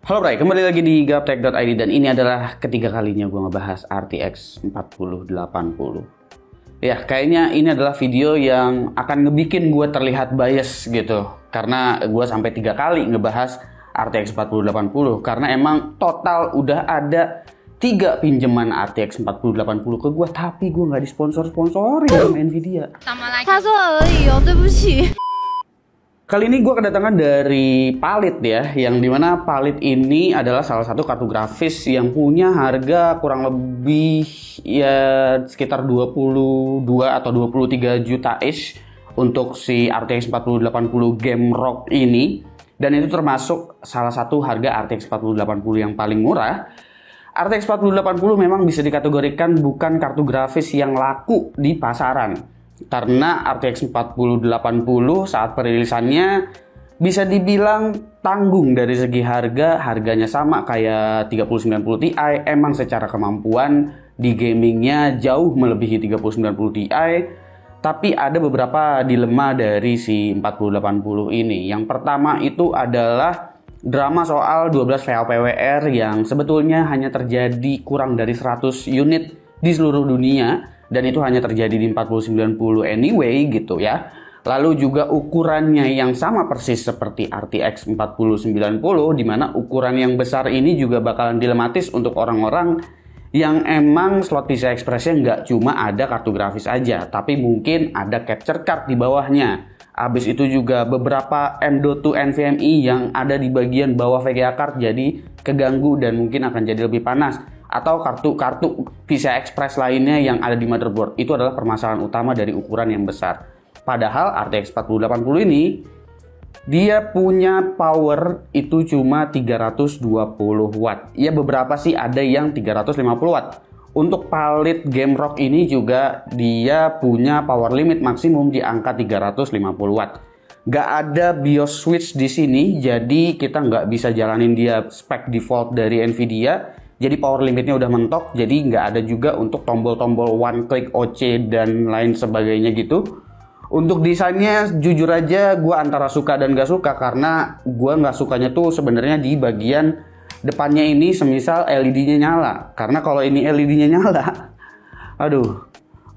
Halo Bray, kembali lagi di gaptek.id dan ini adalah ketiga kalinya gue ngebahas RTX 4080. Ya, kayaknya ini adalah video yang akan ngebikin gue terlihat bias gitu. Karena gue sampai 3 kali ngebahas RTX 4080 karena emang total udah ada 3 pinjaman RTX 4080 ke gue, tapi gue nggak disponsor-sponsorin sama Nvidia. Kali ini gue kedatangan dari Palit ya, yang dimana Palit ini adalah salah satu kartu grafis yang punya harga kurang lebih ya sekitar 22 atau 23 juta ish untuk si RTX 4080 Game Rock ini. Dan itu termasuk salah satu harga RTX 4080 yang paling murah. RTX 4080 memang bisa dikategorikan bukan kartu grafis yang laku di pasaran. Karena RTX 4080 saat perilisannya bisa dibilang tanggung dari segi harganya sama kayak 3090 Ti. Emang secara kemampuan di gamingnya jauh melebihi 3090 Ti, tapi ada beberapa dilema dari si 4080 ini. Yang pertama itu adalah drama soal 12 VAPWR yang sebetulnya hanya terjadi kurang dari 100 unit di seluruh dunia. Dan itu hanya terjadi di 4090 anyway gitu ya. Lalu juga ukurannya yang sama persis seperti RTX 4090, dimana ukuran yang besar ini juga bakalan dilematis untuk orang-orang yang emang slot PCI Express-nya nggak cuma ada kartu grafis aja, tapi mungkin ada capture card di bawahnya. Habis itu juga beberapa M.2 NVMe yang ada di bagian bawah VGA card jadi keganggu dan mungkin akan jadi lebih panas. Atau kartu PCI Express lainnya yang ada di motherboard. Itu adalah permasalahan utama dari ukuran yang besar. Padahal RTX 4080 ini dia punya power itu cuma 320 watt. Ya beberapa sih ada yang 350 watt. Untuk Palit Game Rock ini juga dia punya power limit maksimum di angka 350 watt. Gak ada BIOS switch di sini, jadi kita nggak bisa jalanin dia spek default dari Nvidia. Jadi power limitnya udah mentok, jadi nggak ada juga untuk tombol-tombol one click OC dan lain sebagainya gitu. Untuk desainnya jujur aja gue antara suka dan gak suka, karena gue nggak sukanya tuh sebenarnya di bagian depannya ini semisal LED-nya nyala. Karena kalau ini LED-nya nyala, aduh,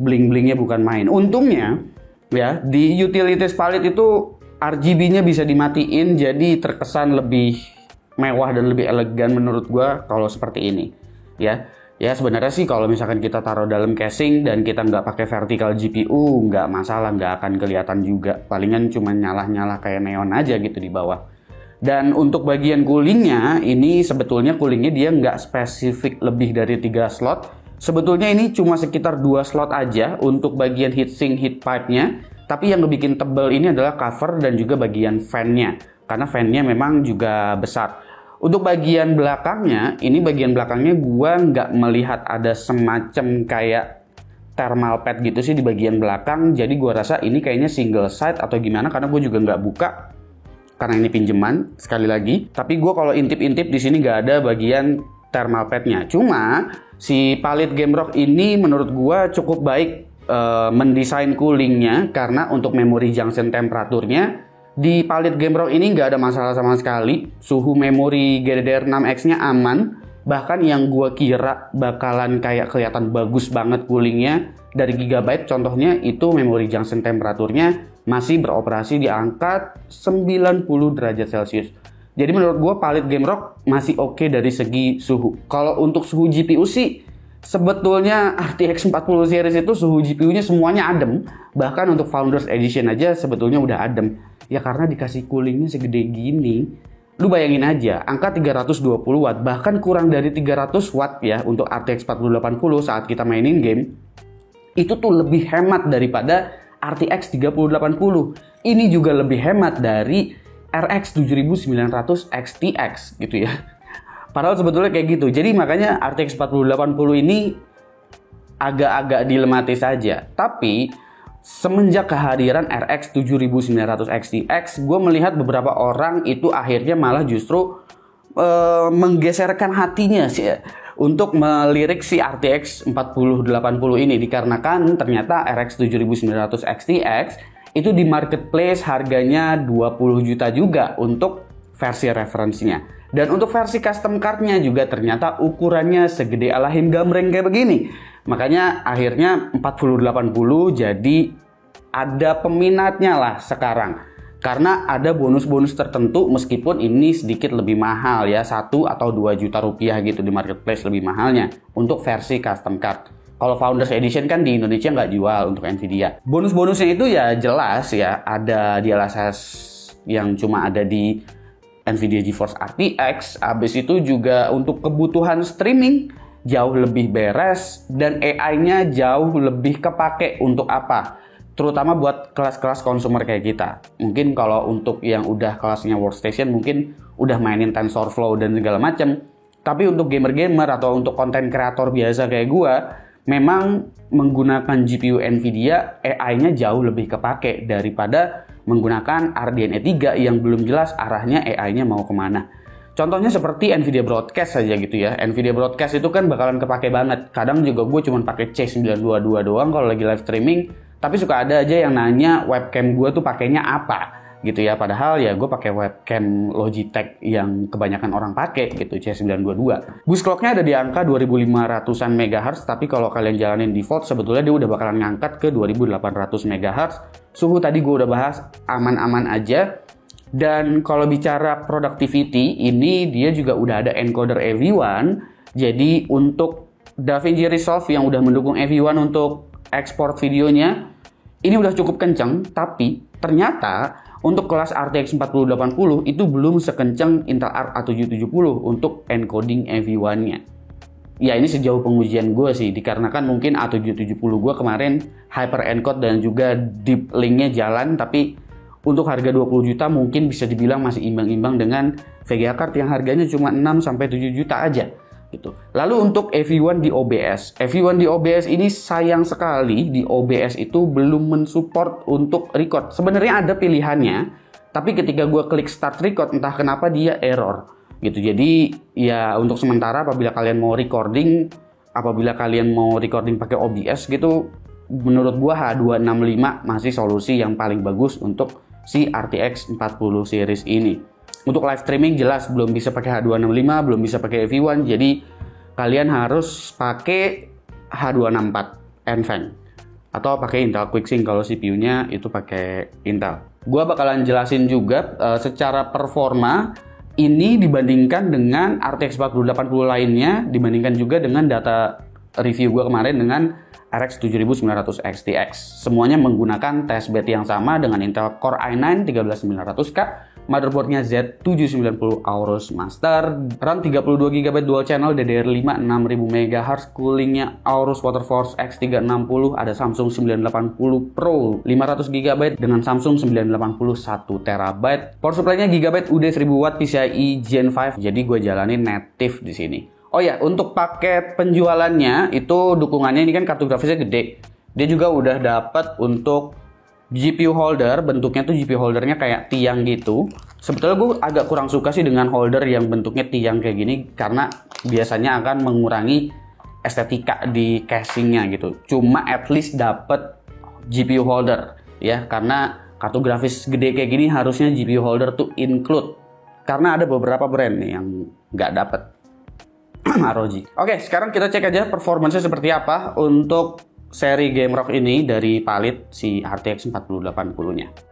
bling-blingnya bukan main. Untungnya ya di utilities Palit itu RGB-nya bisa dimatiin, jadi terkesan lebih mewah dan lebih elegan menurut gua kalau seperti ini ya sebenarnya sih kalau misalkan kita taruh dalam casing dan kita nggak pakai vertical GPU nggak masalah, nggak akan kelihatan juga, palingan cuma nyala-nyala kayak neon aja gitu di bawah. Dan untuk bagian coolingnya ini sebetulnya coolingnya dia nggak spesifik lebih dari 3 slot, sebetulnya ini cuma sekitar 2 slot aja untuk bagian heatsink heat pipe-nya, tapi yang ngebikin tebal ini adalah cover dan juga bagian fan-nya. Karena fan-nya memang juga besar. Untuk bagian belakangnya, ini bagian belakangnya gua nggak melihat ada semacam kayak thermal pad gitu sih di bagian belakang. Jadi gua rasa ini kayaknya single side atau gimana, karena gue juga nggak buka. Karena ini pinjaman, sekali lagi. Tapi gua kalau intip-intip di sini nggak ada bagian thermal pad-nya. Cuma si Palit Game Rock ini menurut gua cukup baik mendesain coolingnya, karena untuk memory junction temperaturnya di Palit Game Rock ini nggak ada masalah sama sekali. Suhu memori GDDR6X-nya aman. Bahkan yang gue kira bakalan kayak kelihatan bagus banget coolingnya dari Gigabyte, contohnya itu memori junction temperaturnya masih beroperasi di angka 90 derajat Celcius. Jadi menurut gue Palit Game Rock masih oke dari segi suhu. Kalau untuk suhu GPU sih sebetulnya RTX 40 series itu suhu GPU-nya semuanya adem. Bahkan untuk Founders Edition aja sebetulnya udah adem. Ya karena dikasih coolingnya segede gini. Lu bayangin aja, angka 320 watt, bahkan kurang dari 300 watt ya untuk RTX 4080 saat kita mainin game. Itu tuh lebih hemat daripada RTX 3080. Ini juga lebih hemat dari RX 7900 XTX gitu ya. Padahal sebetulnya kayak gitu. Jadi makanya RTX 4080 ini agak-agak dilematis saja. Tapi semenjak kehadiran RX 7900 XTX, gue melihat beberapa orang itu akhirnya malah justru menggeserkan hatinya sih ya, untuk melirik si RTX 4080 ini. Dikarenakan ternyata RX 7900 XTX itu di marketplace harganya 20 juta juga untuk versi referensinya. Dan untuk versi custom cardnya juga ternyata ukurannya segede alahin gambreng kayak begini. Makanya akhirnya 4080 jadi ada peminatnya lah sekarang. Karena ada bonus-bonus tertentu meskipun ini sedikit lebih mahal ya, 1 atau 2 juta rupiah gitu di marketplace lebih mahalnya untuk versi custom card. Kalau Founders Edition kan di Indonesia nggak jual untuk Nvidia. Bonus-bonusnya itu ya jelas ya, ada DLSS yang cuma ada di Nvidia GeForce RTX. Habis itu juga untuk kebutuhan streaming jauh lebih beres dan AI-nya jauh lebih kepake untuk apa? Terutama buat kelas-kelas consumer kayak kita. Mungkin kalau untuk yang udah kelasnya workstation mungkin udah mainin TensorFlow dan segala macam. Tapi untuk gamer-gamer atau untuk konten kreator biasa kayak gua, memang menggunakan GPU Nvidia AI-nya jauh lebih kepake daripada menggunakan RDNA 3 yang belum jelas arahnya AI-nya mau kemana. Contohnya seperti Nvidia Broadcast saja gitu ya. Nvidia Broadcast itu kan bakalan kepake banget. Kadang juga gue cuma pakai C922 doang kalau lagi live streaming. Tapi suka ada aja yang nanya webcam gue tuh pakainya apa gitu ya. Padahal ya gue pakai webcam Logitech yang kebanyakan orang pakai gitu, C922. Boost clocknya ada di angka 2500-an MHz, tapi kalau kalian jalanin default sebetulnya dia udah bakalan ngangkat ke 2800 MHz. Suhu tadi gue udah bahas aman-aman aja. Dan kalau bicara productivity, ini dia juga udah ada encoder AV1. Jadi untuk DaVinci Resolve yang udah mendukung AV1 untuk ekspor videonya, ini udah cukup kenceng, tapi ternyata untuk kelas RTX 4080 itu belum sekenceng Intel Arc A770 untuk encoding AV1-nya. Ya ini sejauh pengujian gue sih, dikarenakan mungkin A770 gue kemarin hyper encode dan juga deep link-nya jalan, tapi untuk harga 20 juta mungkin bisa dibilang masih imbang-imbang dengan VGA card yang harganya cuma 6-7 juta aja. Gitu. Lalu untuk AV1 di OBS. AV1 di OBS ini sayang sekali di OBS itu belum mensupport untuk record. Sebenarnya ada pilihannya, tapi ketika gue klik start record entah kenapa dia error. Gitu. Jadi ya untuk sementara apabila kalian mau recording pakai OBS gitu, menurut gue H265 masih solusi yang paling bagus untuk si RTX 40 series ini. Untuk live streaming jelas belum bisa pakai H265, belum bisa pakai AV1, jadi kalian harus pakai H264 NVENC atau pakai Intel QuickSync kalau CPU-nya itu pakai Intel. Gua bakalan jelasin juga secara performa ini dibandingkan dengan RTX 4080 lainnya, dibandingkan juga dengan data review gua kemarin dengan RX 7900 XTX. Semuanya menggunakan testbed yang sama dengan Intel Core i9 13900K, motherboardnya Z790 Aorus Master, RAM 32GB dual channel DDR5 6000 MHz, coolingnya Aorus Waterforce X360, ada Samsung 980 Pro 500GB dengan Samsung 980 1TB. Power supply-nya GB UD 1000W PCIe Gen 5, jadi gue jalanin native di sini. Oh ya, untuk paket penjualannya itu dukungannya ini kan kartu grafisnya gede. Dia juga udah dapat untuk GPU holder, bentuknya tuh GPU holdernya kayak tiang gitu. Sebetulnya gue agak kurang suka sih dengan holder yang bentuknya tiang kayak gini, karena biasanya akan mengurangi estetika di casingnya gitu. Cuma at least dapat GPU holder ya, karena kartu grafis gede kayak gini harusnya GPU holder tuh include. Karena ada beberapa brand nih yang nggak dapat. ROG. Oke, sekarang kita cek aja performanya seperti apa untuk seri Gamerock ini dari Palit si RTX 4080-nya.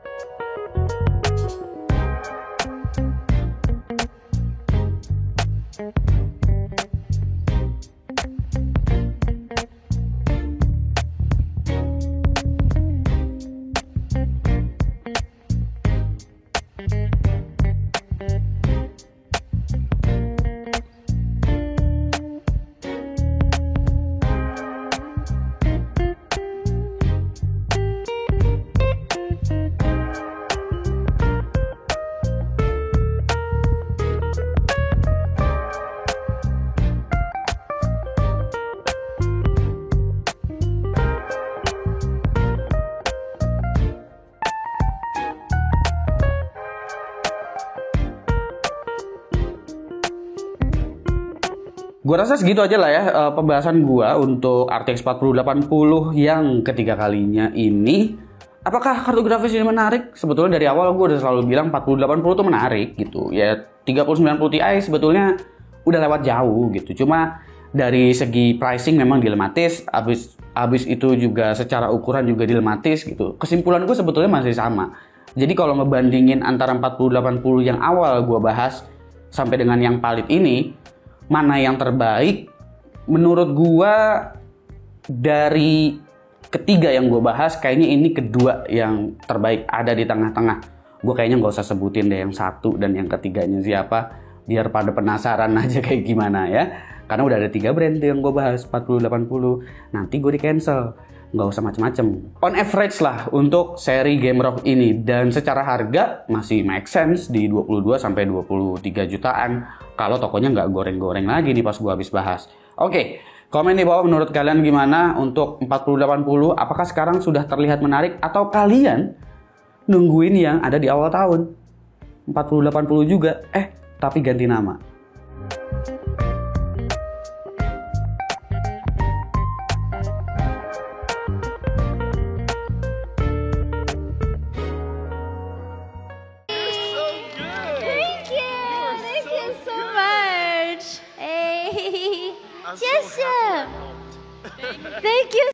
Gue rasa segitu aja lah ya pembahasan gue untuk RTX 4080 yang ketiga kalinya ini. Apakah kartu grafis ini menarik? Sebetulnya dari awal gue udah selalu bilang 4080 tuh menarik gitu. Ya 3090 Ti sebetulnya udah lewat jauh gitu. Cuma dari segi pricing memang dilematis, abis itu juga secara ukuran juga dilematis gitu. Kesimpulan gue sebetulnya masih sama. Jadi kalau ngebandingin antara 4080 yang awal gue bahas sampai dengan yang Palit ini, mana yang terbaik? Menurut gue dari ketiga yang gue bahas, kayaknya ini kedua yang terbaik, ada di tengah-tengah. Gue kayaknya nggak usah sebutin deh yang satu dan yang ketiganya siapa, biar pada penasaran aja kayak gimana ya. Karena udah ada 3 brand yang gue bahas, 4080. Nanti gue di cancel, nggak usah macem-macem. On average lah untuk seri Game Rock ini, dan secara harga masih make sense di 22-23 jutaan. Kalau tokonya nggak goreng-goreng lagi nih pas gue habis bahas. Oke. Komen di bawah menurut kalian gimana untuk 4080, apakah sekarang sudah terlihat menarik atau kalian nungguin yang ada di awal tahun 4080 juga, tapi ganti nama. Thank you so much. 谢谢。Thank you.